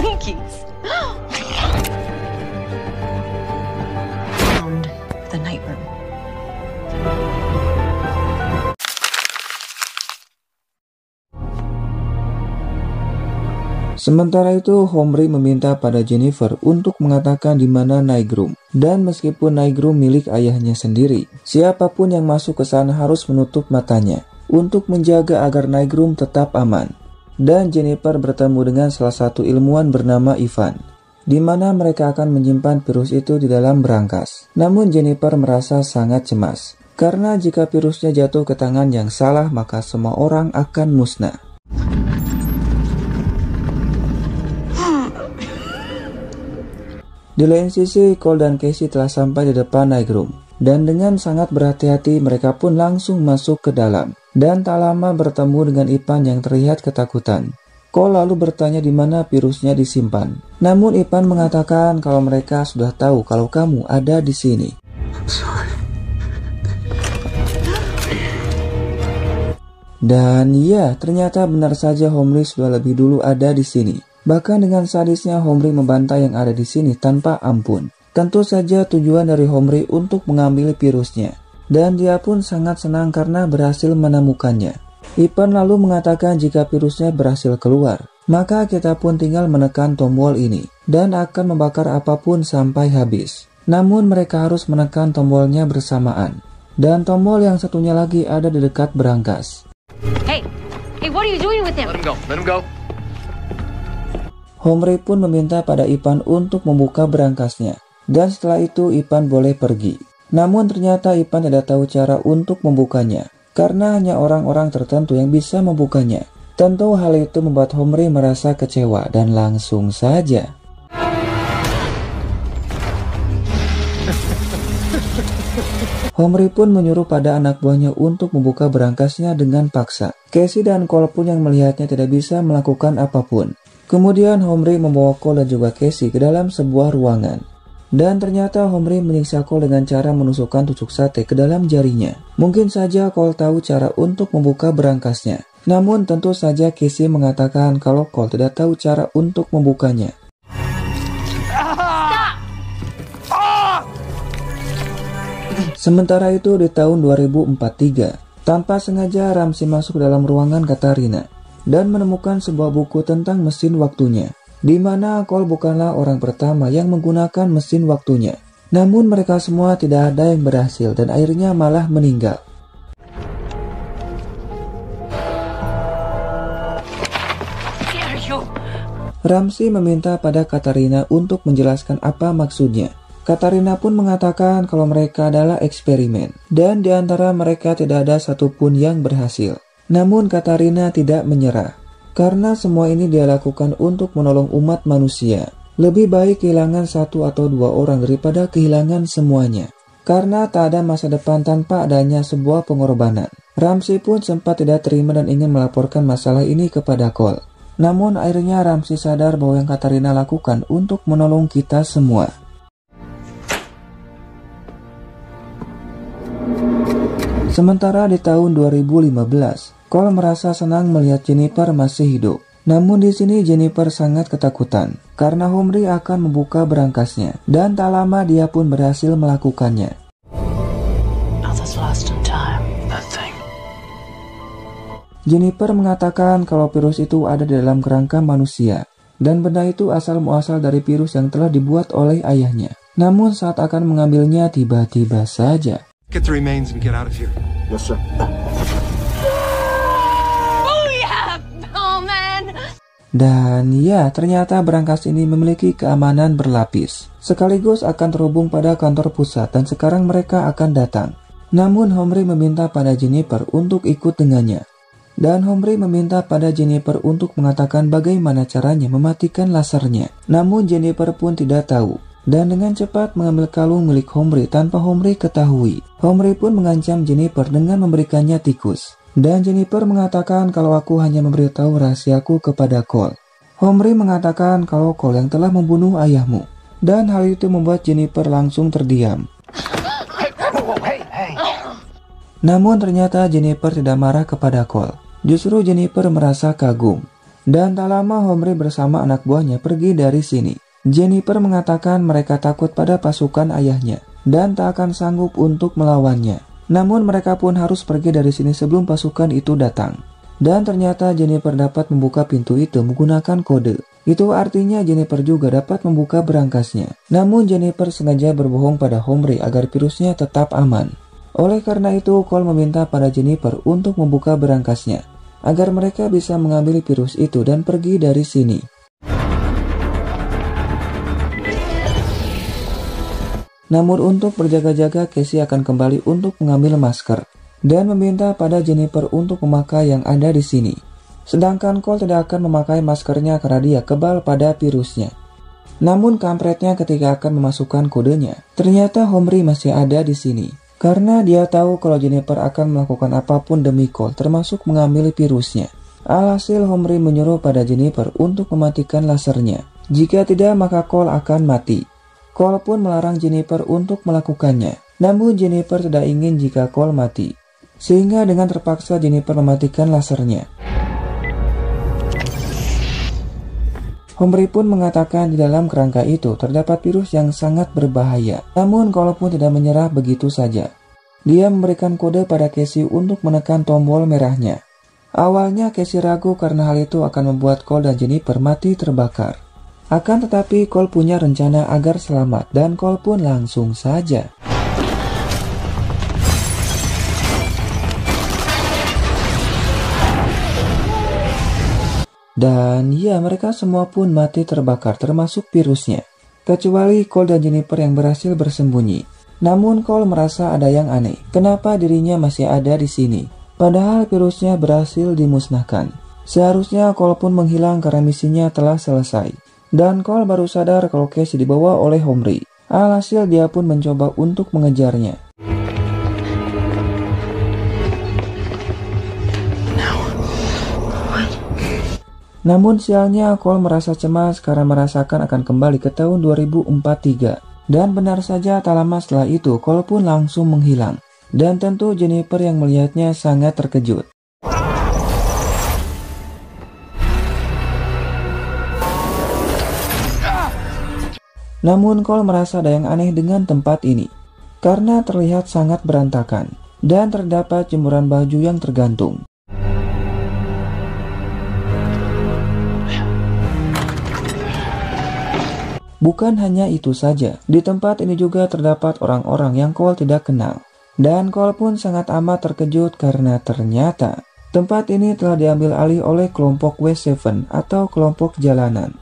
Monkeys. Found the night room. Sementara itu, Homri meminta pada Jennifer untuk mengatakan di mana night room. Dan meskipun night room milik ayahnya sendiri, siapapun yang masuk ke sana harus menutup matanya untuk menjaga agar night room tetap aman. Dan Jennifer bertemu dengan salah satu ilmuwan bernama Ivan, di mana mereka akan menyimpan virus itu di dalam berangkas. Namun Jennifer merasa sangat cemas, karena jika virusnya jatuh ke tangan yang salah maka semua orang akan musnah. Di lain sisi, Cole dan Casey telah sampai di depan night room. Dan dengan sangat berhati-hati mereka pun langsung masuk ke dalam. Dan tak lama bertemu dengan Ivan yang terlihat ketakutan. Cole lalu bertanya di mana virusnya disimpan. Namun Ivan mengatakan kalau mereka sudah tahu kalau kamu ada di sini. Dan ya, ternyata benar saja Homri sudah lebih dulu ada di sini. Bahkan dengan sadisnya Homri membantai yang ada di sini tanpa ampun. Tentu saja tujuan dari Homri untuk mengambil virusnya. Dan dia pun sangat senang karena berhasil menemukannya. Ivan lalu mengatakan jika virusnya berhasil keluar, maka kita pun tinggal menekan tombol ini dan akan membakar apapun sampai habis. Namun mereka harus menekan tombolnya bersamaan. Dan tombol yang satunya lagi ada di dekat berangkas. Hey, what are you doing with him? Let him go. Homri pun meminta pada Ivan untuk membuka berangkasnya. Dan setelah itu Ivan boleh pergi. Namun ternyata Ivan tidak tahu cara untuk membukanya. Karena hanya orang-orang tertentu yang bisa membukanya. Tentu hal itu membuat Homri merasa kecewa dan langsung saja Homri pun menyuruh pada anak buahnya untuk membuka berangkasnya dengan paksa. Casey dan Cole pun yang melihatnya tidak bisa melakukan apapun. Kemudian Homri membawa Cole dan juga Casey ke dalam sebuah ruangan. Dan ternyata Homri menyiksa Cole dengan cara menusukkan tusuk sate ke dalam jarinya. Mungkin saja Cole tahu cara untuk membuka berangkasnya. Namun tentu saja Casey mengatakan kalau Cole tidak tahu cara untuk membukanya. Sementara itu di tahun 2043, tanpa sengaja Ramsey masuk ke dalam ruangan Katarina dan menemukan sebuah buku tentang mesin waktunya, di mana Cole bukanlah orang pertama yang menggunakan mesin waktunya. Namun mereka semua tidak ada yang berhasil dan akhirnya malah meninggal. Ramsey meminta pada Katarina untuk menjelaskan apa maksudnya. Katarina pun mengatakan kalau mereka adalah eksperimen, dan di antara mereka tidak ada satupun yang berhasil. Namun Katarina tidak menyerah, karena semua ini dia lakukan untuk menolong umat manusia. Lebih baik kehilangan satu atau dua orang daripada kehilangan semuanya, karena tak ada masa depan tanpa adanya sebuah pengorbanan. Ramsey pun sempat tidak terima dan ingin melaporkan masalah ini kepada Cole. Namun akhirnya Ramsey sadar bahwa yang Katarina lakukan untuk menolong kita semua. Sementara di tahun 2015, Cole merasa senang melihat Jennifer masih hidup. Namun di sini Jennifer sangat ketakutan karena Homri akan membuka berangkasnya, dan tak lama dia pun berhasil melakukannya. Jennifer mengatakan kalau virus itu ada di dalam kerangka manusia, dan benda itu asal muasal dari virus yang telah dibuat oleh ayahnya. Namun saat akan mengambilnya tiba-tiba saja. Get the remains and get out of here. Yes, sir. Dan ya, ternyata berangkas ini memiliki keamanan berlapis, sekaligus akan terhubung pada kantor pusat dan sekarang mereka akan datang. Namun Homri meminta pada Jennifer untuk ikut dengannya. Dan Homri meminta pada Jennifer untuk mengatakan bagaimana caranya mematikan lasernya. Namun Jennifer pun tidak tahu. Dan dengan cepat mengambil kalung milik Homri tanpa Homri ketahui. Homri pun mengancam Jennifer dengan memberikannya tikus. Dan Jennifer mengatakan kalau aku hanya memberitahu rahasiaku kepada Cole. Homri mengatakan kalau Cole yang telah membunuh ayahmu. Dan hal itu membuat Jennifer langsung terdiam. Namun ternyata Jennifer tidak marah kepada Cole. Justru Jennifer merasa kagum. Dan tak lama Homri bersama anak buahnya pergi dari sini. Jennifer mengatakan mereka takut pada pasukan ayahnya dan tak akan sanggup untuk melawannya. Namun mereka pun harus pergi dari sini sebelum pasukan itu datang. Dan ternyata Jennifer dapat membuka pintu itu menggunakan kode. Itu artinya Jennifer juga dapat membuka berangkasnya. Namun Jennifer sengaja berbohong pada Homri agar virusnya tetap aman. Oleh karena itu, Cole meminta pada Jennifer untuk membuka berangkasnya, agar mereka bisa mengambil virus itu dan pergi dari sini. Namun untuk berjaga-jaga, Casey akan kembali untuk mengambil masker, dan meminta pada Jennifer untuk memakai yang ada di sini. Sedangkan Cole tidak akan memakai maskernya karena dia kebal pada virusnya. Namun kampretnya ketika akan memasukkan kodenya, ternyata Homri masih ada di sini. Karena dia tahu kalau Jennifer akan melakukan apapun demi Cole, termasuk mengambil virusnya. Alhasil Homri menyuruh pada Jennifer untuk mematikan lasernya. Jika tidak, maka Cole akan mati. Cole pun melarang Jennifer untuk melakukannya. Namun Jennifer tidak ingin jika Cole mati. Sehingga dengan terpaksa Jennifer mematikan lasernya. Homri pun mengatakan di dalam kerangka itu terdapat virus yang sangat berbahaya. Namun Cole pun tidak menyerah begitu saja. Dia memberikan kode pada Casey untuk menekan tombol merahnya. Awalnya Casey ragu karena hal itu akan membuat Cole dan Jennifer mati terbakar. Akan tetapi Cole punya rencana agar selamat dan Cole pun langsung saja. Dan ya, mereka semua pun mati terbakar termasuk virusnya. Kecuali Cole dan Jennifer yang berhasil bersembunyi. Namun Cole merasa ada yang aneh. Kenapa dirinya masih ada di sini? Padahal virusnya berhasil dimusnahkan. Seharusnya Cole pun menghilang karena misinya telah selesai. Dan Cole baru sadar kalau Casey dibawa oleh Homri. Alhasil dia pun mencoba untuk mengejarnya. Namun sialnya Cole merasa cemas karena merasakan akan kembali ke tahun 2043. Dan benar saja tak lama setelah itu Cole pun langsung menghilang. Dan tentu Jennifer yang melihatnya sangat terkejut. Namun Cole merasa ada yang aneh dengan tempat ini. Karena terlihat sangat berantakan. Dan terdapat jemuran baju yang tergantung. Bukan hanya itu saja, di tempat ini juga terdapat orang-orang yang Cole tidak kenal. Dan Cole pun sangat amat terkejut karena ternyata tempat ini telah diambil alih oleh kelompok W7 atau kelompok jalanan.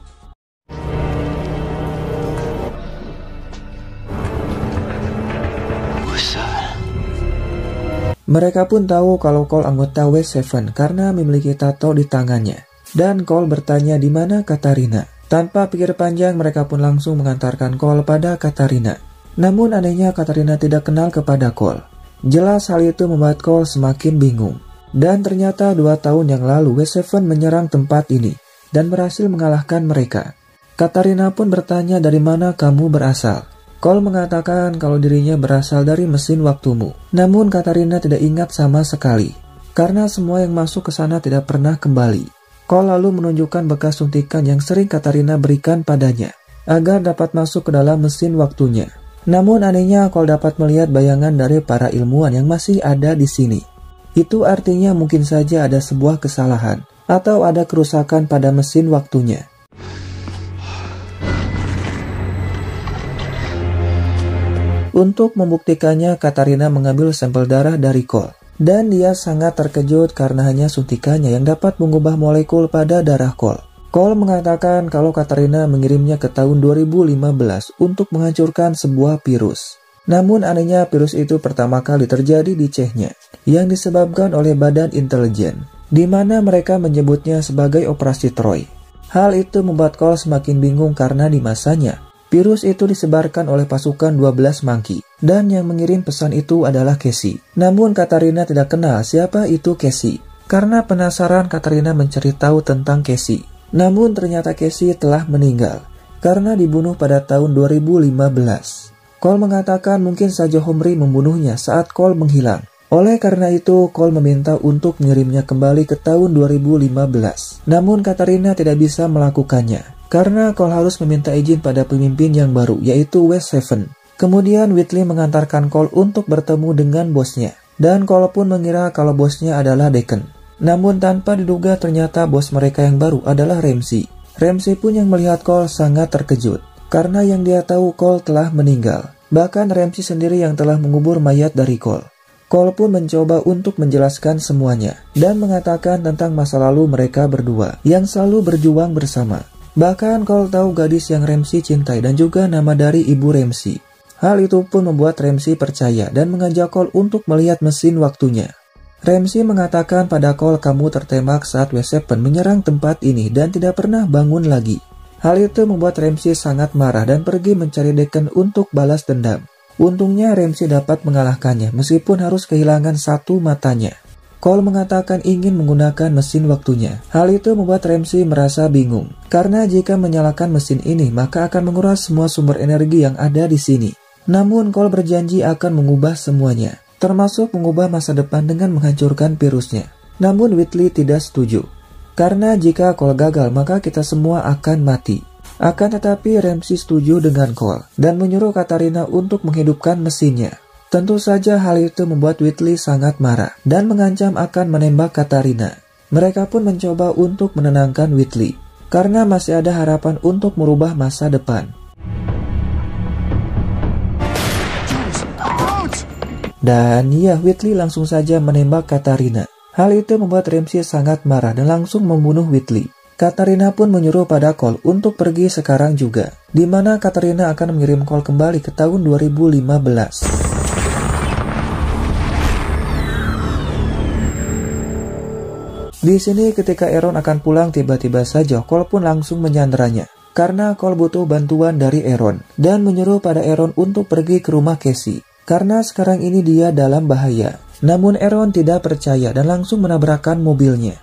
Mereka pun tahu kalau Cole anggota W7 karena memiliki tato di tangannya. Dan Cole bertanya di mana Katarina. Tanpa pikir panjang, mereka pun langsung mengantarkan Cole pada Katarina. Namun anehnya Katarina tidak kenal kepada Cole. Jelas hal itu membuat Cole semakin bingung. Dan ternyata 2 tahun yang lalu W7 menyerang tempat ini dan berhasil mengalahkan mereka. Katarina pun bertanya dari mana kamu berasal. Cole mengatakan kalau dirinya berasal dari mesin waktumu. Namun Katarina tidak ingat sama sekali. Karena semua yang masuk ke sana tidak pernah kembali. Cole lalu menunjukkan bekas suntikan yang sering Katarina berikan padanya, agar dapat masuk ke dalam mesin waktunya. Namun anehnya Cole dapat melihat bayangan dari para ilmuwan yang masih ada di sini. Itu artinya mungkin saja ada sebuah kesalahan, atau ada kerusakan pada mesin waktunya. Untuk membuktikannya, Katarina mengambil sampel darah dari Cole. Dan dia sangat terkejut karena hanya suntikannya yang dapat mengubah molekul pada darah Cole. Cole mengatakan kalau Katarina mengirimnya ke tahun 2015 untuk menghancurkan sebuah virus. Namun anehnya virus itu pertama kali terjadi di Chechnya, yang disebabkan oleh Badan Intelijen, di mana mereka menyebutnya sebagai Operasi Troy. Hal itu membuat Cole semakin bingung karena di masanya, virus itu disebarkan oleh pasukan 12 Monkey. Dan yang mengirim pesan itu adalah Casey. Namun Katarina tidak kenal siapa itu Casey. Karena penasaran, Katarina mencari tahu tentang Casey. Namun ternyata Casey telah meninggal. karena dibunuh pada tahun 2015. Cole mengatakan mungkin saja Homri membunuhnya saat Cole menghilang. Oleh karena itu, Cole meminta untuk mengirimnya kembali ke tahun 2015. Namun Katarina tidak bisa melakukannya, karena Cole harus meminta izin pada pemimpin yang baru, yaitu West Seven. Kemudian Whitley mengantarkan Cole untuk bertemu dengan bosnya. Dan Cole pun mengira kalau bosnya adalah Deacon. Namun tanpa diduga ternyata bos mereka yang baru adalah Ramsey. Ramsey pun yang melihat Cole sangat terkejut, karena yang dia tahu Cole telah meninggal. Bahkan Ramsey sendiri yang telah mengubur mayat dari Cole. Cole pun mencoba untuk menjelaskan semuanya, dan mengatakan tentang masa lalu mereka berdua, yang selalu berjuang bersama. Bahkan Cole tahu gadis yang Ramsey cintai dan juga nama dari ibu Ramsey. Hal itu pun membuat Ramsey percaya dan mengajak Cole untuk melihat mesin waktunya. Ramsey mengatakan pada Cole, kamu tertembak saat West Seven menyerang tempat ini dan tidak pernah bangun lagi. Hal itu membuat Ramsey sangat marah dan pergi mencari Deacon untuk balas dendam. Untungnya Ramsey dapat mengalahkannya meskipun harus kehilangan satu matanya. Cole mengatakan ingin menggunakan mesin waktunya. Hal itu membuat Ramsey merasa bingung, karena jika menyalakan mesin ini maka akan menguras semua sumber energi yang ada di sini. Namun Cole berjanji akan mengubah semuanya, termasuk mengubah masa depan dengan menghancurkan virusnya. Namun Whitley tidak setuju, karena jika Cole gagal maka kita semua akan mati. Akan tetapi Ramsey setuju dengan Cole dan menyuruh Katarina untuk menghidupkan mesinnya. Tentu saja hal itu membuat Whitley sangat marah dan mengancam akan menembak Katarina. Mereka pun mencoba untuk menenangkan Whitley, karena masih ada harapan untuk merubah masa depan. Dan ya, Whitley langsung saja menembak Katarina. Hal itu membuat Ramsey sangat marah dan langsung membunuh Whitley. Katarina pun menyuruh pada Cole untuk pergi sekarang juga, di mana Katarina akan mengirim Cole kembali ke tahun 2015. Di sini ketika Aaron akan pulang, tiba-tiba saja Cole pun langsung menyanderanya, karena Cole butuh bantuan dari Aaron dan menyuruh pada Aaron untuk pergi ke rumah Casey, karena sekarang ini dia dalam bahaya. Namun Aaron tidak percaya dan langsung menabrakkan mobilnya.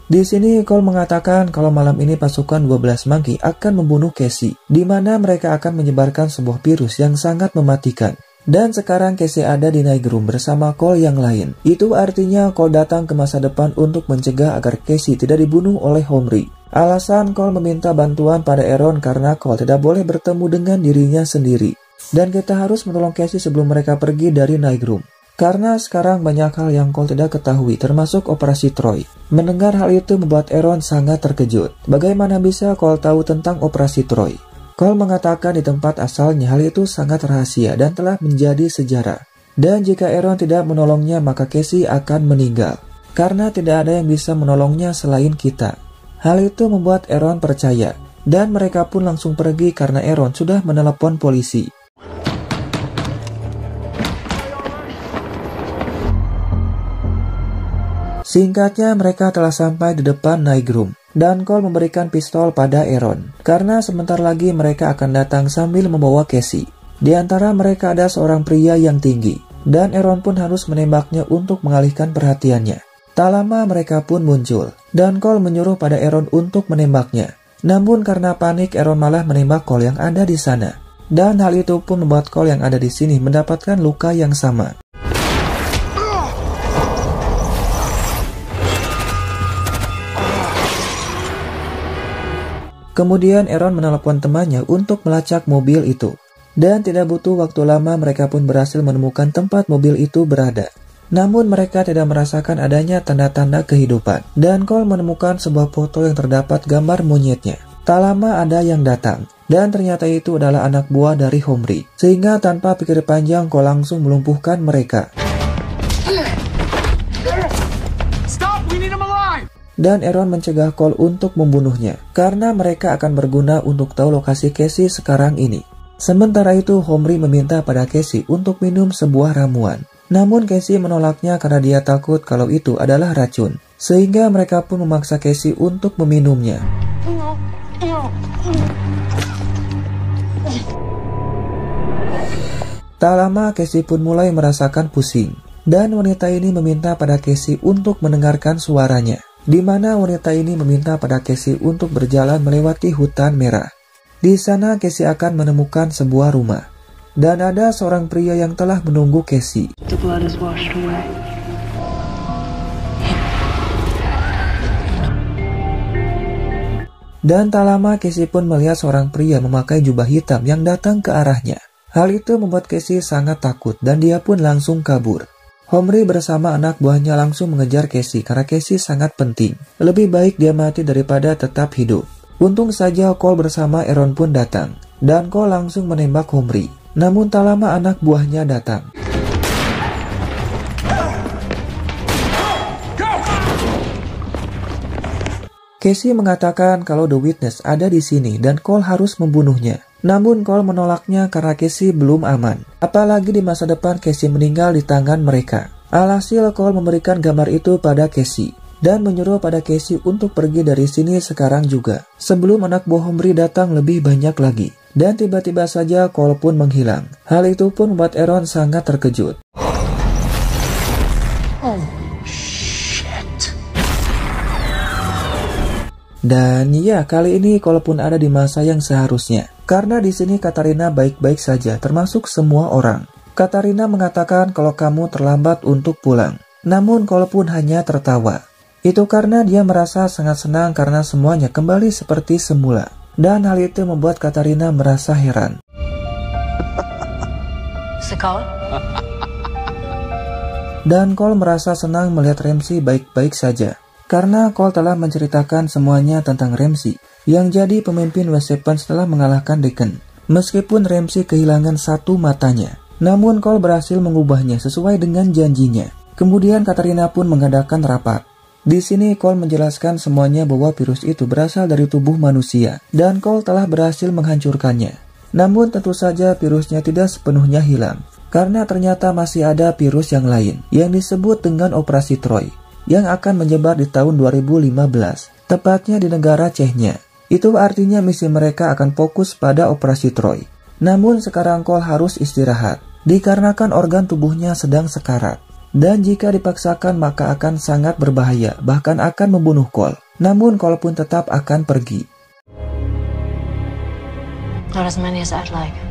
Di sini Cole mengatakan kalau malam ini pasukan 12 Monkey akan membunuh Casey, di mana mereka akan menyebarkan sebuah virus yang sangat mematikan. Dan sekarang Casey ada di Nightgroom bersama Cole yang lain. Itu artinya Cole datang ke masa depan untuk mencegah agar Casey tidak dibunuh oleh Homri. Alasan Cole meminta bantuan pada Aaron karena Cole tidak boleh bertemu dengan dirinya sendiri. Dan kita harus menolong Casey sebelum mereka pergi dari Nightgroom. Karena sekarang banyak hal yang Cole tidak ketahui, termasuk operasi Troy. Mendengar hal itu membuat Aaron sangat terkejut. Bagaimana bisa Cole tahu tentang operasi Troy? Cole mengatakan di tempat asalnya hal itu sangat rahasia dan telah menjadi sejarah. Dan jika Aaron tidak menolongnya maka Casey akan meninggal. Karena tidak ada yang bisa menolongnya selain kita. Hal itu membuat Aaron percaya. Dan mereka pun langsung pergi karena Aaron sudah menelepon polisi. Singkatnya, mereka telah sampai di depan Nightgroom, dan Cole memberikan pistol pada Aaron, karena sebentar lagi mereka akan datang sambil membawa Casey. Di antara mereka ada seorang pria yang tinggi, dan Aaron pun harus menembaknya untuk mengalihkan perhatiannya. Tak lama mereka pun muncul, dan Cole menyuruh pada Aaron untuk menembaknya. Namun karena panik, Aaron malah menembak Cole yang ada di sana. Dan hal itu pun membuat Cole yang ada di sini mendapatkan luka yang sama. Kemudian Aaron menelepon temannya untuk melacak mobil itu. Dan tidak butuh waktu lama mereka pun berhasil menemukan tempat mobil itu berada. Namun mereka tidak merasakan adanya tanda-tanda kehidupan. Dan Cole menemukan sebuah foto yang terdapat gambar monyetnya. Tak lama ada yang datang. Dan ternyata itu adalah anak buah dari Homri. Sehingga tanpa pikir panjang Cole langsung melumpuhkan mereka. Dan Aaron mencegah Cole untuk membunuhnya, karena mereka akan berguna untuk tahu lokasi Casey sekarang ini. Sementara itu, Homri meminta pada Casey untuk minum sebuah ramuan. Namun Casey menolaknya karena dia takut kalau itu adalah racun. Sehingga mereka pun memaksa Casey untuk meminumnya. Tak lama Casey pun mulai merasakan pusing. Dan wanita ini meminta pada Casey untuk mendengarkan suaranya, di mana wanita ini meminta pada Casey untuk berjalan melewati hutan merah. Di sana Casey akan menemukan sebuah rumah, dan ada seorang pria yang telah menunggu Casey. The blood is washed away. Dan tak lama Casey pun melihat seorang pria memakai jubah hitam yang datang ke arahnya. Hal itu membuat Casey sangat takut dan dia pun langsung kabur. Homri bersama anak buahnya langsung mengejar Casey karena Casey sangat penting. Lebih baik dia mati daripada tetap hidup. Untung saja Cole bersama Aaron pun datang, dan Cole langsung menembak Homri. Namun tak lama anak buahnya datang. Casey mengatakan kalau The Witness ada di sini dan Cole harus membunuhnya. Namun Cole menolaknya karena Casey belum aman. Apalagi di masa depan Casey meninggal di tangan mereka. Alhasil Cole memberikan gambar itu pada Casey dan menyuruh pada Casey untuk pergi dari sini sekarang juga, sebelum anak buah Homri datang lebih banyak lagi. Dan tiba-tiba saja Cole pun menghilang. Hal itu pun membuat Aaron sangat terkejut. Dan ya, kali ini Cole pun ada di masa yang seharusnya. Karena di sini Katarina baik-baik saja, termasuk semua orang. Katarina mengatakan kalau kamu terlambat untuk pulang. Namun Cole pun hanya tertawa. Itu karena dia merasa sangat senang karena semuanya kembali seperti semula. Dan hal itu membuat Katarina merasa heran. Dan Cole merasa senang melihat Ramsey baik-baik saja. Karena Cole telah menceritakan semuanya tentang Ramsey, yang jadi pemimpin West Seven setelah mengalahkan Deacon. Meskipun Ramsey kehilangan satu matanya, namun Cole berhasil mengubahnya sesuai dengan janjinya. Kemudian Katarina pun mengadakan rapat. Di sini Cole menjelaskan semuanya bahwa virus itu berasal dari tubuh manusia, dan Cole telah berhasil menghancurkannya. Namun tentu saja virusnya tidak sepenuhnya hilang, karena ternyata masih ada virus yang lain, yang disebut dengan Operasi Troy, yang akan menyebar di tahun 2015, tepatnya di negara Chechnya. Itu artinya misi mereka akan fokus pada Operasi Troy. Namun sekarang Cole harus istirahat, dikarenakan organ tubuhnya sedang sekarat. Dan jika dipaksakan maka akan sangat berbahaya, bahkan akan membunuh Cole. Namun Cole pun tetap akan pergi. Not as many as I'd like.